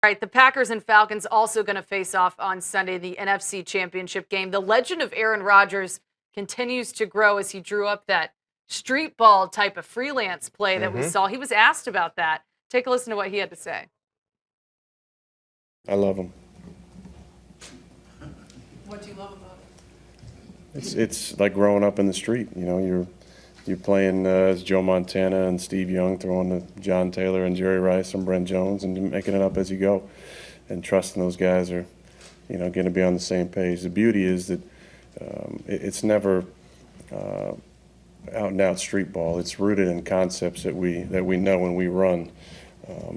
Right, the Packers and Falcons also going to face off on Sunday, the NFC Championship game. The legend of Aaron Rodgers continues to grow as he drew up that street ball type of freelance play that we saw. He was asked about that. Take a listen to what he had to say. I love him. What do you love about it? It's like growing up in the street. You know, you're playing as Joe Montana and Steve Young, throwing to John Taylor and Jerry Rice and Brent Jones, and making it up as you go, and trusting those guys are, going to be on the same page. The beauty is that it's never out and out street ball. It's rooted in concepts that we know when we run.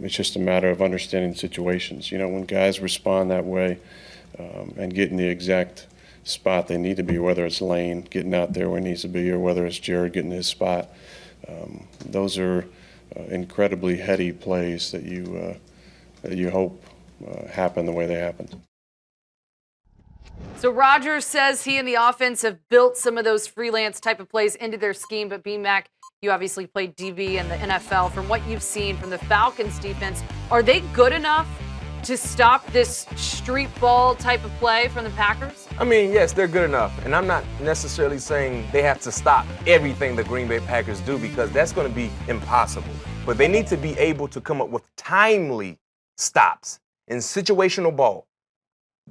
It's just a matter of understanding situations. When guys respond that way and get in the exact spot they need to be, whether it's Lane getting out there where he needs to be or whether it's Jared getting his spot. Those are incredibly heady plays that you hope happen the way they happen. So Rodgers says he and the offense have built some of those freelance type of plays into their scheme, but B-Mac, you obviously played DB in the NFL. From what you've seen from the Falcons defense, are they good enough to stop this street ball type of play from the Packers? I mean, yes, they're good enough. And I'm not necessarily saying they have to stop everything the Green Bay Packers do, because that's going to be impossible. But they need to be able to come up with timely stops in situational ball,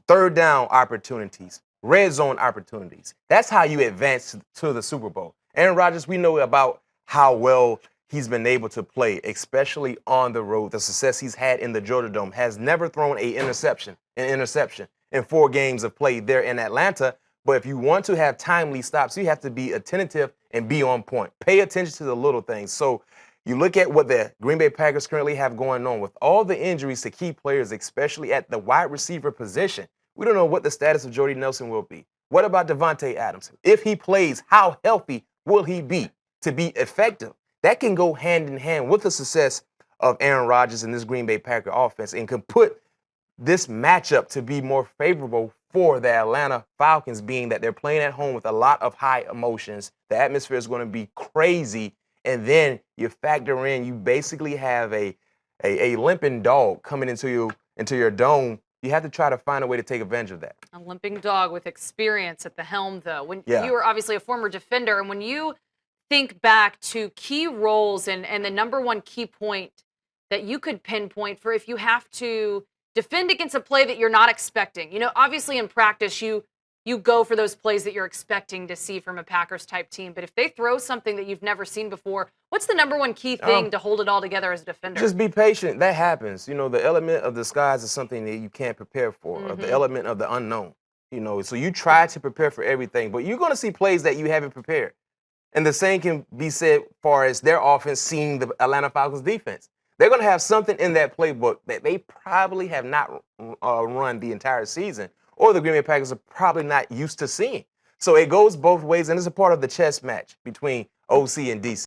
third down opportunities, red zone opportunities. That's how you advance to the Super Bowl. Aaron Rodgers, we know about how well he's been able to play, especially on the road. The success he's had in the Georgia Dome, has never thrown an interception in 4 games of play there in Atlanta. But if you want to have timely stops, you have to be attentive and be on point. Pay attention to the little things. So you look at what the Green Bay Packers currently have going on with all the injuries to key players, especially at the wide receiver position. We don't know what the status of Jordy Nelson will be. What about Devontae Adams? If he plays, how healthy will he be to be effective? That can go hand in hand with the success of Aaron Rodgers and this Green Bay Packer offense, and can put this matchup to be more favorable for the Atlanta Falcons, being that they're playing at home with a lot of high emotions. The atmosphere is going to be crazy. And then you factor in, you basically have a limping dog coming into your dome. You have to try to find a way to take advantage of that. A limping dog with experience at the helm, though. You were obviously a former defender, and when you think back to key roles and the number one key point that you could pinpoint for if you have to defend against a play that you're not expecting. Obviously in practice, you go for those plays that you're expecting to see from a Packers type team. But if they throw something that you've never seen before, what's the number one key thing to hold it all together as a defender? Just be patient. That happens. The element of disguise is something that you can't prepare for, or the element of the unknown. So you try to prepare for everything, but you're going to see plays that you haven't prepared. And the same can be said far as their offense seeing the Atlanta Falcons defense. They're going to have something in that playbook that they probably have not run the entire season, or the Green Bay Packers are probably not used to seeing. So it goes both ways, and it's a part of the chess match between OC and DC.